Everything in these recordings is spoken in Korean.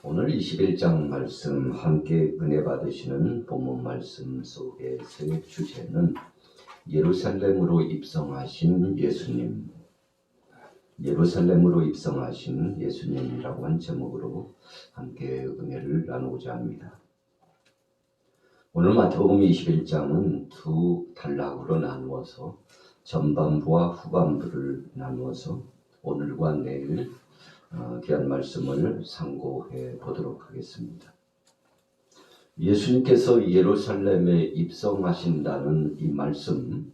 오늘 21장 말씀 함께 은혜 받으시는 본문 말씀 속에서의 주제는 예루살렘으로 입성하신 예수님, 예루살렘으로 입성하신 예수님이라고 한 제목으로 함께 은혜를 나누고자 합니다. 오늘 마태복음 21장은 두 단락으로 나누어서 전반부와 후반부를 나누어서 오늘과 내일 귀한 말씀을 상고해 보도록 하겠습니다. 예수님께서 예루살렘에 입성하신다는 이 말씀,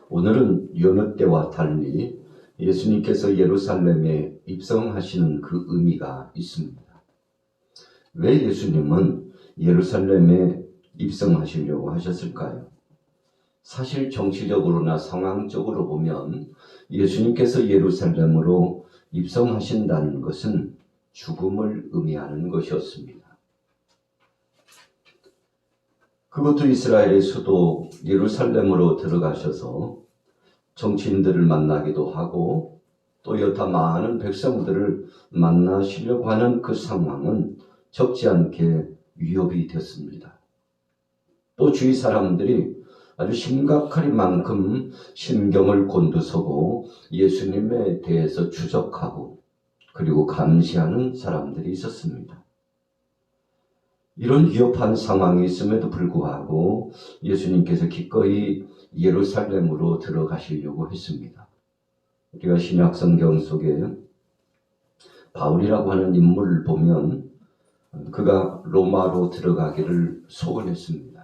오늘은 여느 때와 달리 예수님께서 예루살렘에 입성하시는 그 의미가 있습니다. 왜 예수님은 예루살렘에 입성하시려고 하셨을까요? 사실 정치적으로나 상황적으로 보면 예수님께서 예루살렘으로 입성하신다는 것은 죽음을 의미하는 것이었습니다. 그것도 이스라엘의 수도 예루살렘으로 들어가셔서 정치인들을 만나기도 하고 또 여타 많은 백성들을 만나시려고 하는 그 상황은 적지 않게 위협이 됐습니다. 또 주위 사람들이 아주 심각하리만큼 신경을 곤두서고 예수님에 대해서 추적하고 그리고 감시하는 사람들이 있었습니다. 이런 위협한 상황이 있음에도 불구하고 예수님께서 기꺼이 예루살렘으로 들어가시려고 했습니다. 우리가 신약 성경 속에 바울이라고 하는 인물을 보면 그가 로마로 들어가기를 소원했습니다.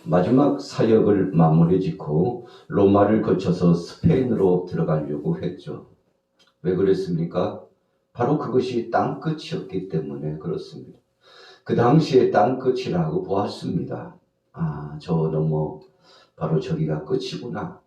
마지막 사역을 마무리 짓고 로마를 거쳐서 스페인으로 들어가려고 했죠. 왜 그랬습니까? 바로 그것이 땅끝이었기 때문에 그렇습니다. 그 당시에 땅끝이라고 보았습니다. 저 넘어 바로 저기가 끝이구나.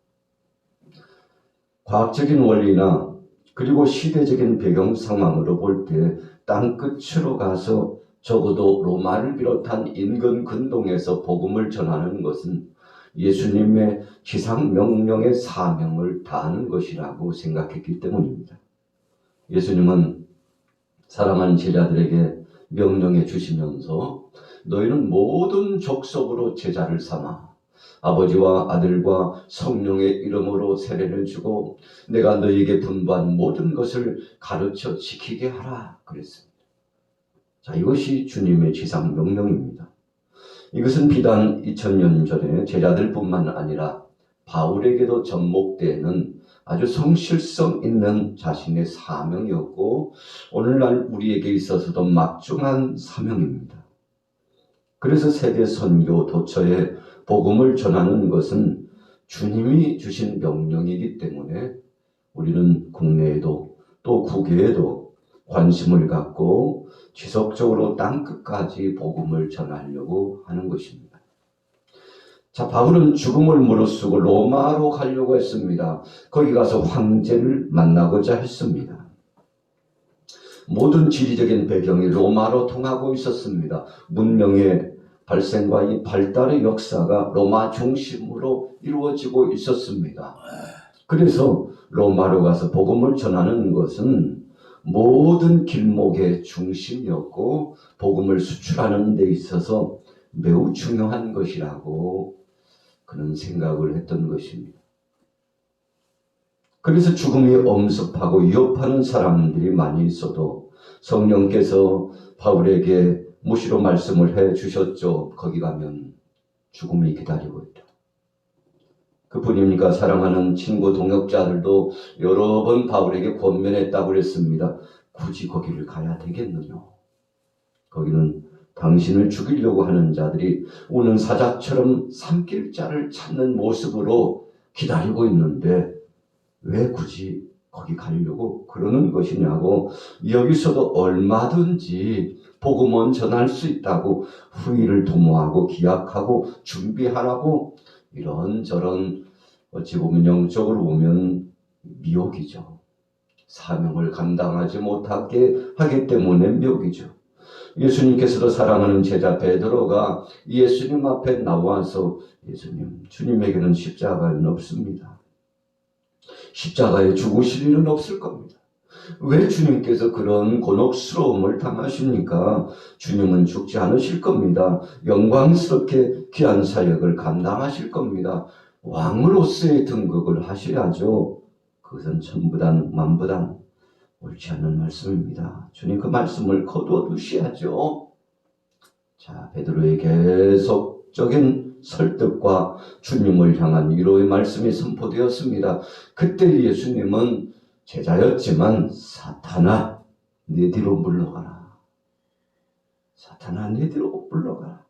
과학적인 원리나 그리고 시대적인 배경 상황으로 볼 때 땅끝으로 가서 적어도 로마를 비롯한 인근 근동에서 복음을 전하는 것은 예수님의 지상 명령의 사명을 다하는 것이라고 생각했기 때문입니다. 예수님은 사랑하는 제자들에게 명령해 주시면서 너희는 모든 족속으로 제자를 삼아 아버지와 아들과 성령의 이름으로 세례를 주고 내가 너희에게 분부한 모든 것을 가르쳐 지키게 하라 그랬습니다. 자, 이것이 주님의 지상 명령입니다. 이것은 비단 2000년 전에 제자들뿐만 아니라 바울에게도 접목되는 아주 성실성 있는 자신의 사명이었고 오늘날 우리에게 있어서도 막중한 사명입니다. 그래서 세계 선교 도처에 복음을 전하는 것은 주님이 주신 명령이기 때문에 우리는 국내에도 또 국외에도 관심을 갖고 지속적으로 땅끝까지 복음을 전하려고 하는 것입니다. 자, 바울은 죽음을 무릅쓰고 로마로 가려고 했습니다. 거기 가서 황제를 만나고자 했습니다. 모든 지리적인 배경이 로마로 통하고 있었습니다. 문명의 발생과 이 발달의 역사가 로마 중심으로 이루어지고 있었습니다. 그래서 로마로 가서 복음을 전하는 것은 모든 길목의 중심이었고 복음을 수출하는 데 있어서 매우 중요한 것이라고 그는 생각을 했던 것입니다. 그래서 죽음이 엄습하고 위협하는 사람들이 많이 있어도 성령께서 바울에게 무시로 말씀을 해 주셨죠. 거기 가면 죽음이 기다리고 있다. 그뿐입니까? 사랑하는 친구 동역자들도 여러 번 바울에게 권면했다고 그랬습니다. 굳이 거기를 가야 되겠느냐? 거기는 당신을 죽이려고 하는 자들이 우는 사자처럼 삼킬 자를 찾는 모습으로 기다리고 있는데 왜 굳이 거기 가려고 그러는 것이냐고 여기서도 얼마든지 복음은 전할 수 있다고 후일을 도모하고 기약하고 준비하라고 이런저런 어찌 보면 영적으로 보면 미혹이죠. 사명을 감당하지 못하게 하기 때문에 미혹이죠. 예수님께서도 사랑하는 제자 베드로가 예수님 앞에 나와서 예수님, 주님에게는 십자가는 없습니다. 십자가에 죽으실 일은 없을 겁니다. 왜 주님께서 그런 곤혹스러움을 당하십니까? 주님은 죽지 않으실 겁니다. 영광스럽게 귀한 사역을 감당하실 겁니다. 왕으로서의 등극을 하셔야죠. 그것은 천부단 만부단 옳지 않는 말씀입니다. 주님 그 말씀을 거두어 두셔야죠. 자, 베드로의 계속적인 설득과 주님을 향한 위로의 말씀이 선포되었습니다. 그때 예수님은 제자였지만 사탄아 내 뒤로 물러가라. 사탄아 내 뒤로 물러가라.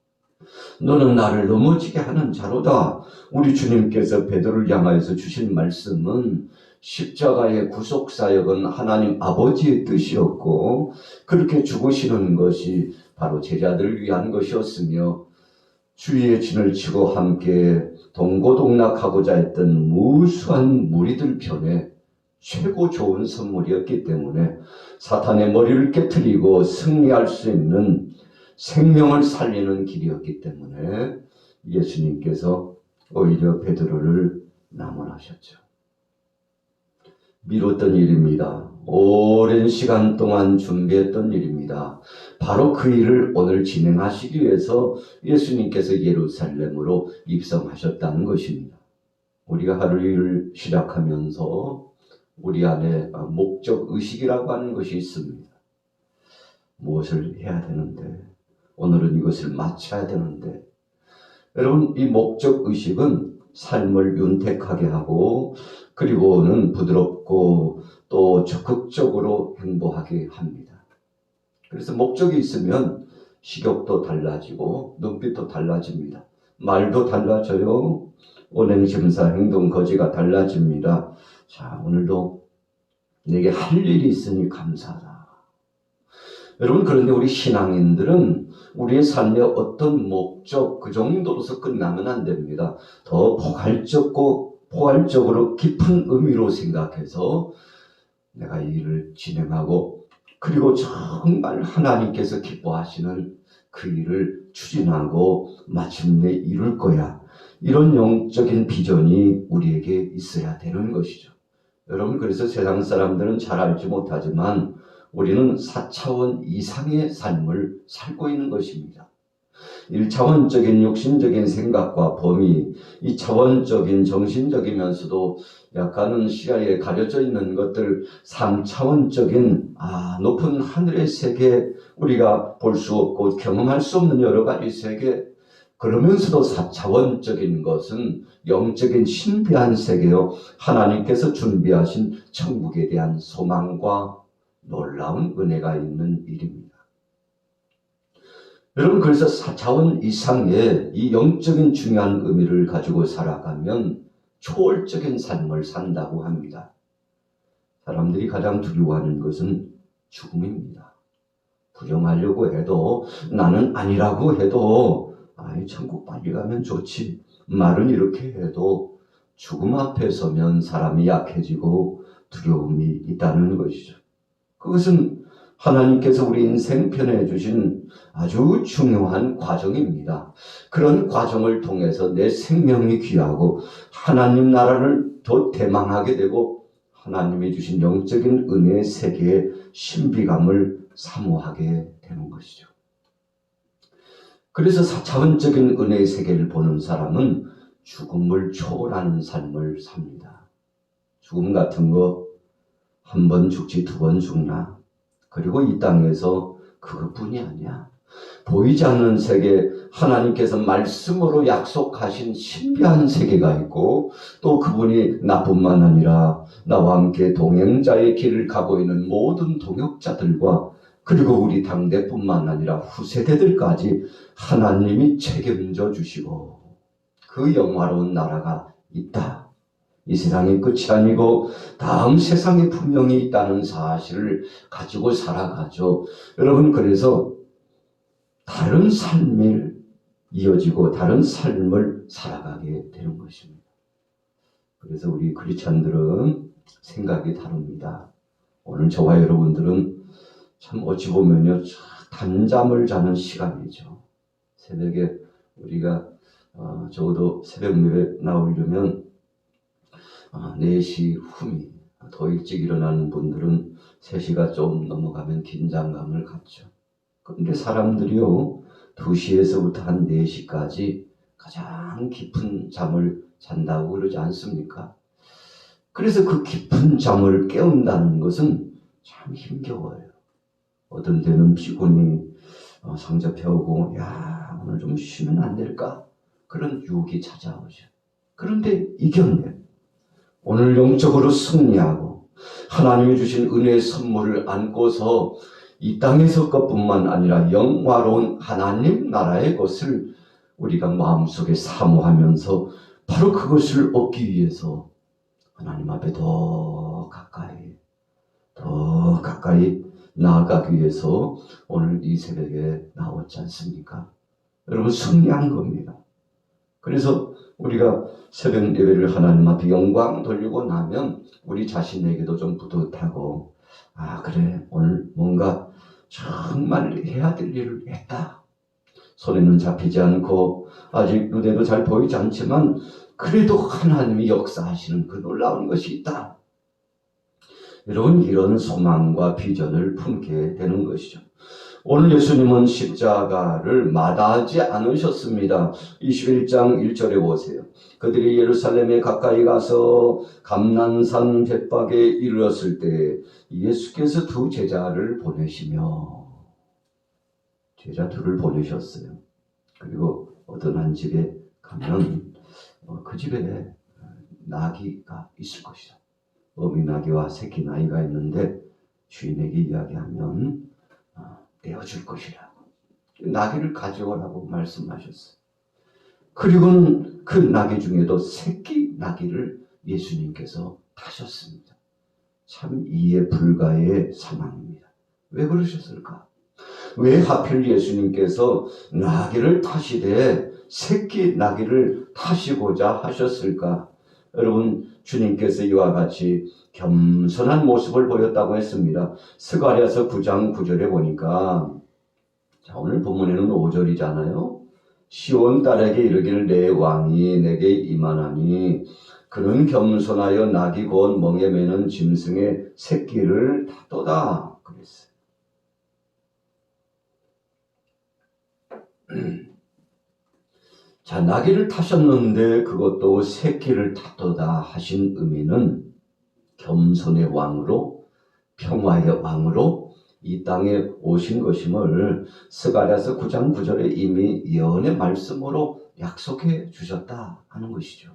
너는 나를 넘어지게 하는 자로다. 우리 주님께서 베드로를 향하여서 주신 말씀은 십자가의 구속사역은 하나님 아버지의 뜻이었고 그렇게 죽으시는 것이 바로 제자들을 위한 것이었으며 주위의 진을 치고 함께 동고동락하고자 했던 무수한 무리들 편에 최고 좋은 선물이었기 때문에 사탄의 머리를 깨트리고 승리할 수 있는 생명을 살리는 길이었기 때문에 예수님께서 오히려 베드로를 남원하셨죠. 미뤘던 일입니다. 오랜 시간 동안 준비했던 일입니다. 바로 그 일을 오늘 진행하시기 위해서 예수님께서 예루살렘으로 입성하셨다는 것입니다. 우리가 하루를 시작하면서 우리 안에 목적의식이라고 하는 것이 있습니다. 무엇을 해야 되는데, 오늘은 이것을 마쳐야 되는데, 여러분 이 목적의식은 삶을 윤택하게 하고 그리고는 부드럽고 또 적극적으로 행보하게 합니다. 그래서 목적이 있으면 식욕도 달라지고 눈빛도 달라집니다. 말도 달라져요. 언행심사 행동거지가 달라집니다. 자, 오늘도 내게 할 일이 있으니 감사하다. 여러분 그런데 우리 신앙인들은 우리의 삶의 어떤 목적 그 정도로서 끝나면 안 됩니다. 더 포괄적으로 깊은 의미로 생각해서 내가 이 일을 진행하고 그리고 정말 하나님께서 기뻐하시는 그 일을 추진하고 마침내 이룰 거야. 이런 영적인 비전이 우리에게 있어야 되는 것이죠. 여러분 그래서 세상 사람들은 잘 알지 못하지만 우리는 4차원 이상의 삶을 살고 있는 것입니다. 1차원적인 육신적인 생각과 범위, 2차원적인 정신적이면서도 약간은 시야에 가려져 있는 것들, 3차원적인 높은 하늘의 세계, 우리가 볼 수 없고 경험할 수 없는 여러 가지 세계, 그러면서도 4차원적인 것은 영적인 신비한 세계요, 하나님께서 준비하신 천국에 대한 소망과 놀라운 은혜가 있는 일입니다. 여러분 그래서 4차원 이상의 이 영적인 중요한 의미를 가지고 살아가면 초월적인 삶을 산다고 합니다. 사람들이 가장 두려워하는 것은 죽음입니다. 부정하려고 해도 나는 아니라고 해도 천국 빨리 가면 좋지 말은 이렇게 해도 죽음 앞에 서면 사람이 약해지고 두려움이 있다는 것이죠. 그것은 하나님께서 우리 인생편에 주신 아주 중요한 과정입니다. 그런 과정을 통해서 내 생명이 귀하고 하나님 나라를 더 대망하게 되고 하나님이 주신 영적인 은혜의 세계의 신비감을 사모하게 되는 것이죠. 그래서 4차원적인 은혜의 세계를 보는 사람은 죽음을 초월하는 삶을 삽니다. 죽음 같은 거 한 번 죽지 두 번 죽나? 그리고 이 땅에서 그것뿐이 아니야. 보이지 않는 세계, 하나님께서 말씀으로 약속하신 신비한 세계가 있고 또 그분이 나뿐만 아니라 나와 함께 동행자의 길을 가고 있는 모든 동역자들과 그리고 우리 당대뿐만 아니라 후세대들까지 하나님이 책임져 주시고 그 영화로운 나라가 있다. 이 세상이 끝이 아니고 다음 세상에 분명히 있다는 사실을 가지고 살아가죠. 여러분 그래서 다른 삶을 이어지고 다른 삶을 살아가게 되는 것입니다. 그래서 우리 크리스찬들은 생각이 다릅니다. 오늘 저와 여러분들은 참 어찌 보면요 단잠을 자는 시간이죠. 새벽에 우리가 적어도 새벽 예배 나오려면 4시 후미 더 일찍 일어나는 분들은 3시가 좀 넘어가면 긴장감을 갖죠. 그런데 사람들이요, 2시에서부터 한 4시까지 가장 깊은 잠을 잔다고 그러지 않습니까? 그래서 그 깊은 잠을 깨운다는 것은 참 힘겨워요. 어떤 때는 피곤이 상접해오고, 야, 오늘 좀 쉬면 안 될까? 그런 유혹이 찾아오죠. 그런데 이겼네. 오늘 영적으로 승리하고 하나님이 주신 은혜의 선물을 안고서 이 땅에서 것뿐만 아니라 영화로운 하나님 나라의 것을 우리가 마음속에 사모하면서 바로 그것을 얻기 위해서 하나님 앞에 더 가까이 나아가기 위해서 오늘 이 새벽에 나왔지 않습니까? 여러분, 승리한 겁니다. 그래서 우리가 새벽 예배를 하나님 앞에 영광 돌리고 나면 우리 자신에게도 좀 뿌듯하고, 아, 그래, 오늘 뭔가 정말 해야 될 일을 했다. 손에는 잡히지 않고 아직 눈에도 잘 보이지 않지만 그래도 하나님이 역사하시는 그 놀라운 것이 있다. 여러분, 이런 소망과 비전을 품게 되는 것이죠. 오늘 예수님은 십자가를 마다하지 않으셨습니다. 21장 1절에 보세요. 그들이 예루살렘에 가까이 가서 감난산 벳박에 이르렀을 때 예수께서 2 제자를 보내시며, 제자 2를 보내셨어요. 그리고 어떤 한 집에 가면 그 집에 나귀가 있을 것이다. 어미 나귀와 새끼 나귀가 있는데 주인에게 이야기하면 떼어줄 것이라고, 나귀를 가져오라고 말씀하셨어요. 그리고는 그 나귀 중에도 새끼 나귀를 예수님께서 타셨습니다. 참 이해 불가의 상황입니다. 왜 그러셨을까? 왜 하필 예수님께서 나귀를 타시되 새끼 나귀를 타시고자 하셨을까? 여러분, 주님께서 이와 같이 겸손한 모습을 보였다고 했습니다. 스가랴서 9장 9절에 보니까, 자, 오늘 본문에는 5절이잖아요. 시온 딸에게 이르기를 내 왕이 내게 임하나니 그는 겸손하여 나귀 곧 멍에 매는 짐승의 새끼를 타도다 그랬어요. 자, 나귀를 타셨는데 그것도 새끼를 타도다 하신 의미는 겸손의 왕으로, 평화의 왕으로 이 땅에 오신 것임을 스가랴서 9장 9절에 이미 예언의 말씀으로 약속해 주셨다 하는 것이죠.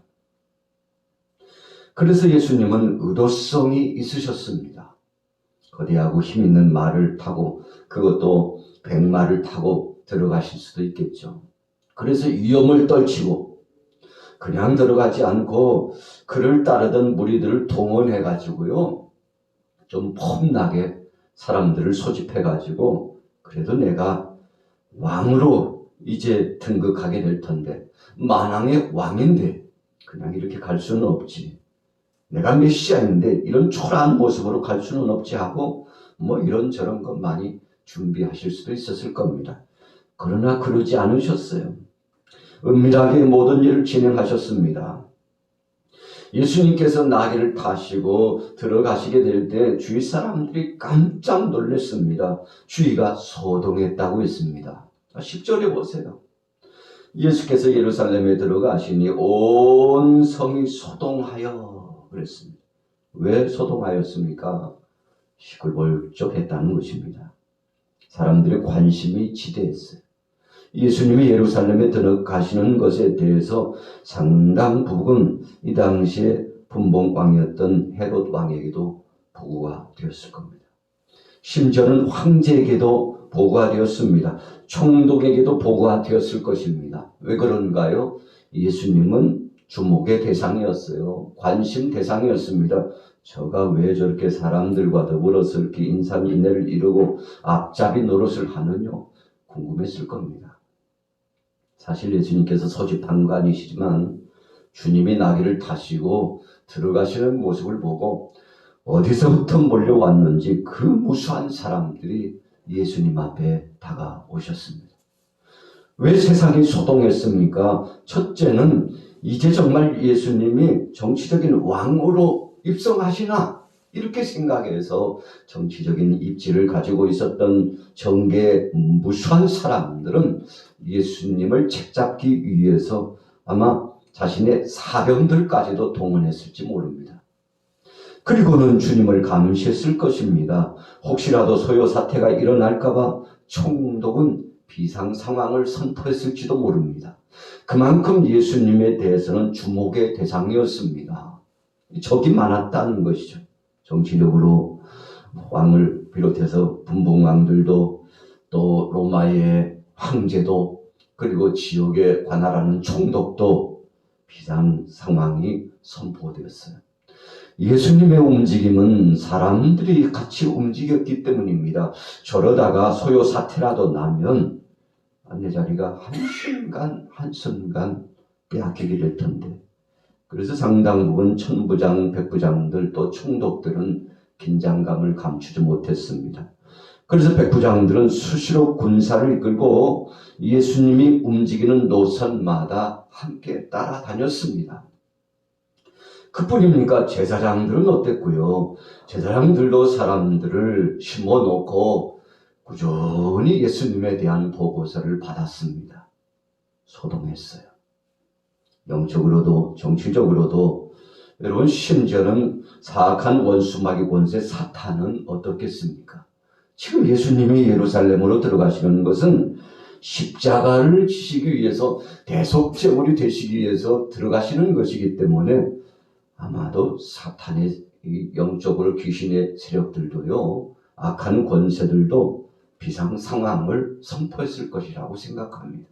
그래서 예수님은 의도성이 있으셨습니다. 거대하고 힘 있는 말을 타고, 그것도 백마를 타고 들어가실 수도 있겠죠. 그래서 위험을 떨치고 그냥 들어가지 않고 그를 따르던 무리들을 동원해가지고요, 좀 폼나게 사람들을 소집해가지고, 그래도 내가 왕으로 이제 등극하게 될 텐데, 만왕의 왕인데 그냥 이렇게 갈 수는 없지, 내가 메시아인데 이런 초라한 모습으로 갈 수는 없지 하고 뭐 이런저런 것 많이 준비하실 수도 있었을 겁니다. 그러나 그러지 않으셨어요. 은밀하게 모든 일을 진행하셨습니다. 예수님께서 나귀를 타시고 들어가시게 될 때 주위 사람들이 깜짝 놀랐습니다. 주위가 소동했다고 했습니다. 10절에 보세요. 예수께서 예루살렘에 들어가시니 온 성이 소동하여 그랬습니다. 왜 소동하였습니까? 시끌벅적했다는 것입니다. 사람들의 관심이 지대했어요. 예수님이 예루살렘에 들어가시는 것에 대해서 상당 부분 이 당시에 분봉왕이었던 헤롯 왕에게도 보고가 되었을 겁니다. 심지어는 황제에게도 보고가 되었습니다. 총독에게도 보고가 되었을 것입니다. 왜 그런가요? 예수님은 주목의 대상이었어요. 관심 대상이었습니다. 저가 왜 저렇게 사람들과 더불어서 이렇게 인산인해를 이루고 앞잡이 노릇을 하느냐 궁금했을 겁니다. 사실 예수님께서 소집한 거 아니시지만 주님이 나귀를 타시고 들어가시는 모습을 보고 어디서부터 몰려왔는지 그 무수한 사람들이 예수님 앞에 다가오셨습니다. 왜 세상이 소동했습니까? 첫째는 이제 정말 예수님이 정치적인 왕으로 입성하시나 이렇게 생각해서 정치적인 입지를 가지고 있었던 정계 무수한 사람들은 예수님을 책잡기 위해서 아마 자신의 사병들까지도 동원했을지 모릅니다. 그리고는 주님을 감시했을 것입니다. 혹시라도 소요 사태가 일어날까봐 총독은 비상 상황을 선포했을지도 모릅니다. 그만큼 예수님에 대해서는 주목의 대상이었습니다. 적이 많았다는 것이죠. 정치적으로 왕을 비롯해서 분봉왕들도 또 로마의 황제도 그리고 지역에 관할하는 총독도 비상 상황이 선포되었어요. 예수님의 움직임은 사람들이 같이 움직였기 때문입니다. 저러다가 소요 사태라도 나면 내 자리가 한순간 빼앗기게 될 텐데. 그래서 상당 부분 천부장, 백부장들 또 총독들은 긴장감을 감추지 못했습니다. 그래서 백부장들은 수시로 군사를 이끌고 예수님이 움직이는 노선마다 함께 따라다녔습니다. 그뿐입니까? 제사장들은 어땠고요? 제사장들도 사람들을 심어놓고 꾸준히 예수님에 대한 보고서를 받았습니다. 소동했어요. 영적으로도 정치적으로도. 여러분, 심지어는 사악한 원수마귀 권세 사탄은 어떻겠습니까? 지금 예수님이 예루살렘으로 들어가시는 것은 십자가를 지시기 위해서, 대속제물이 되시기 위해서 들어가시는 것이기 때문에 아마도 사탄의 영적으로 귀신의 세력들도요, 악한 권세들도 비상 상황을 선포했을 것이라고 생각합니다.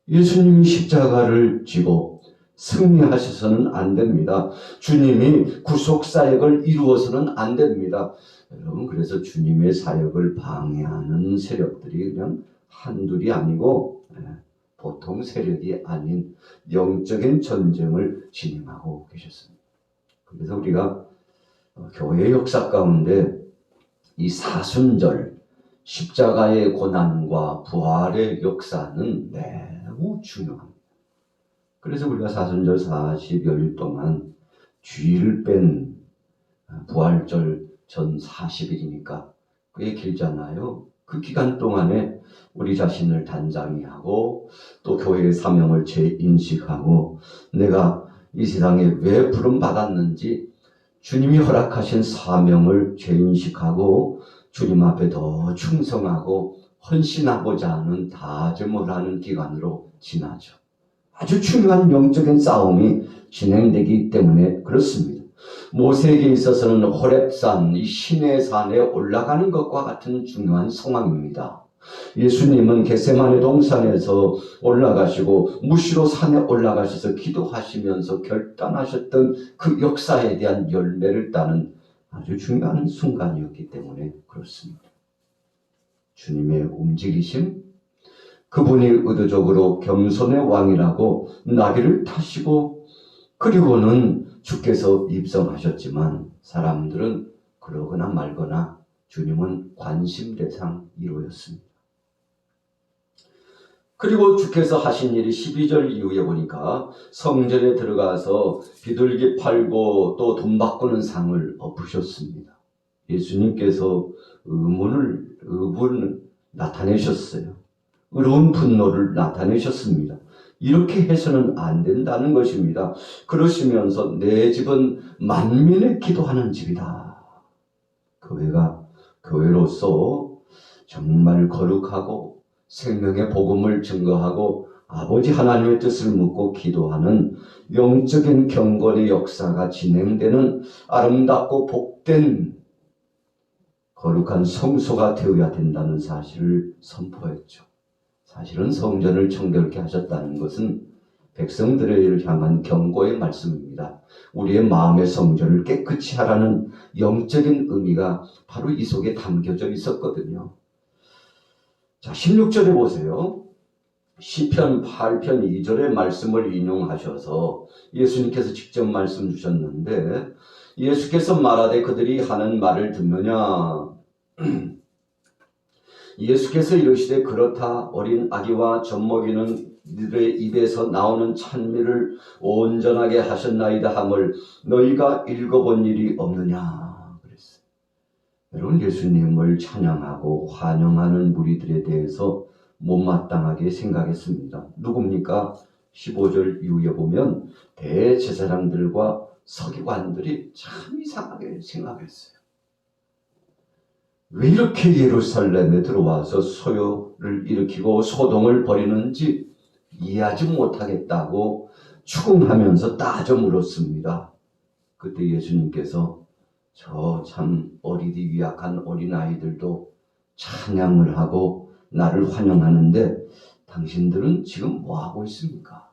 예수님이 십자가를 지고 승리하셔서는 안 됩니다. 주님이 구속 사역을 이루어서는 안 됩니다. 여러분, 그래서 주님의 사역을 방해하는 세력들이 그냥 한둘이 아니고 보통 세력이 아닌 영적인 전쟁을 진행하고 계셨습니다. 그래서 우리가 교회 역사 가운데 이 사순절, 십자가의 고난과 부활의 역사는 매우 중요합니다. 그래서 우리가 사순절 40여일 동안 주일을 뺀 부활절 전 40일이니까 꽤 길잖아요. 그 기간 동안에 우리 자신을 단장히 하고 또 교회의 사명을 재인식하고 내가 이 세상에 왜 부름받았는지 주님이 허락하신 사명을 재인식하고 주님 앞에 더 충성하고 헌신하고자 하는 다짐을 하는 기간으로 지나죠. 아주 중요한 영적인 싸움이 진행되기 때문에 그렇습니다. 모세에게 있어서는 호렙산, 이 신의 산에 올라가는 것과 같은 중요한 상황입니다. 예수님은 겟세마네 동산에서 올라가시고 무시로 산에 올라가셔서 기도하시면서 결단하셨던 그 역사에 대한 열매를 따는 아주 중요한 순간이었기 때문에 그렇습니다. 주님의 움직이심, 그분이 의도적으로 겸손의 왕이라고 나귀를 타시고 그리고는 주께서 입성하셨지만 사람들은 그러거나 말거나 주님은 관심 대상 1호였습니다. 그리고 주께서 하신 일이 12절 이후에 보니까 성전에 들어가서 비둘기 팔고 또 돈 바꾸는 상을 엎으셨습니다. 예수님께서 의분을 나타내셨어요. 의로운 분노를 나타내셨습니다. 이렇게 해서는 안 된다는 것입니다. 그러시면서 내 집은 만민의 기도하는 집이다. 교회가 교회로서 정말 거룩하고 생명의 복음을 증거하고 아버지 하나님의 뜻을 묻고 기도하는 영적인 경건의 역사가 진행되는 아름답고 복된 거룩한 성소가 되어야 된다는 사실을 선포했죠. 사실은 성전을 청결케 하셨다는 것은 백성들을 향한 경고의 말씀입니다. 우리의 마음의 성전을 깨끗이 하라는 영적인 의미가 바로 이 속에 담겨져 있었거든요. 자, 16절에 보세요. 시편 8편 2절의 말씀을 인용하셔서 예수님께서 직접 말씀 주셨는데 예수께서 말하되 그들이 하는 말을 듣느냐. 예수께서 이르시되 그렇다. 어린 아기와 젖먹이는 너희들의 입에서 나오는 찬미를 온전하게 하셨나이다 함을 너희가 읽어본 일이 없느냐 그랬어요. 여러분, 예수님을 찬양하고 환영하는 무리들에 대해서 못마땅하게 생각했습니다. 누굽니까? 15절 이후에 보면 대제사장들과 서기관들이 참 이상하게 생각했어요. 왜 이렇게 예루살렘에 들어와서 소요를 일으키고 소동을 벌이는지 이해하지 못하겠다고 추궁하면서 따져 물었습니다. 그때 예수님께서 저 참 어리디 위약한 어린아이들도 찬양을 하고 나를 환영하는데 당신들은 지금 뭐하고 있습니까?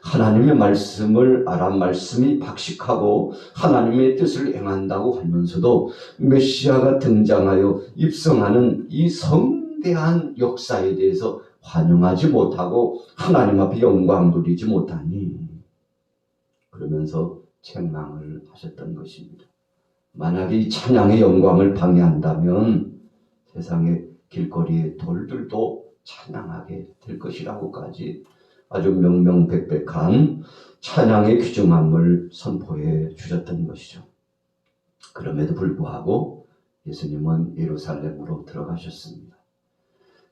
하나님의 말씀을 알아 말씀이 박식하고 하나님의 뜻을 행한다고 하면서도 메시아가 등장하여 입성하는 이 성대한 역사에 대해서 환영하지 못하고 하나님 앞에 영광 돌리지 못하니 그러면서 책망을 하셨던 것입니다. 만약에 이 찬양의 영광을 방해한다면 세상의 길거리의 돌들도 찬양하게 될 것이라고까지 아주 명명백백한 찬양의 귀중함을 선포해 주셨던 것이죠. 그럼에도 불구하고 예수님은 예루살렘으로 들어가셨습니다.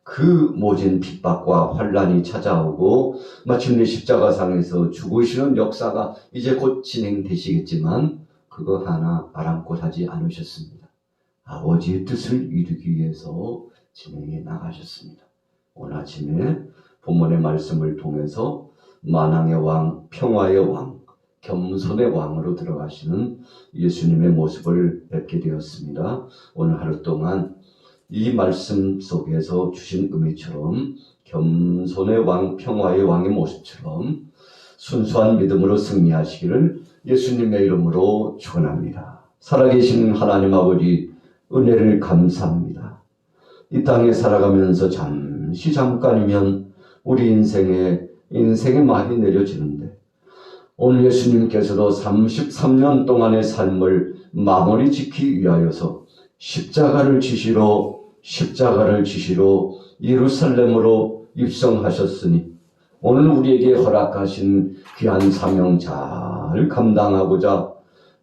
그 모진 핍박과 환란이 찾아오고 마침내 십자가상에서 죽으시는 역사가 이제 곧 진행되시겠지만 그거 하나 아랑곳하지 않으셨습니다. 아버지의 뜻을 이루기 위해서 진행해 나가셨습니다. 오늘 아침에 본문의 말씀을 통해서 만왕의 왕, 평화의 왕, 겸손의 왕으로 들어가시는 예수님의 모습을 뵙게 되었습니다. 오늘 하루 동안 이 말씀 속에서 주신 의미처럼 겸손의 왕, 평화의 왕의 모습처럼 순수한 믿음으로 승리하시기를 예수님의 이름으로 축원합니다. 살아계신 하나님 아버지, 은혜를 감사합니다. 이 땅에 살아가면서 잠깐이면 우리 인생의 말이 내려지는데 오늘 예수님께서도 33년 동안의 삶을 마무리 짓기 위하여서 십자가를 지시러 예루살렘으로 입성하셨으니 오늘 우리에게 허락하신 귀한 사명 잘 감당하고자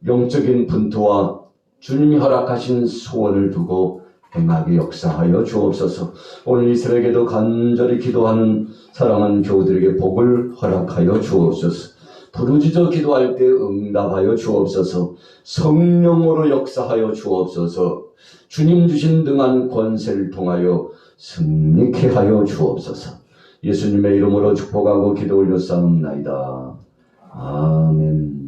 영적인 분투와 주님이 허락하신 소원을 두고 행하게 역사하여 주옵소서. 오늘 이스라엘에게도 간절히 기도하는 사랑하는 교우들에게 복을 허락하여 주옵소서. 부르짖어 기도할 때 응답하여 주옵소서. 성령으로 역사하여 주옵소서. 주님 주신 등한 권세를 통하여 승리케 하여 주옵소서. 예수님의 이름으로 축복하고 기도 올렸사옵나이다. 아멘.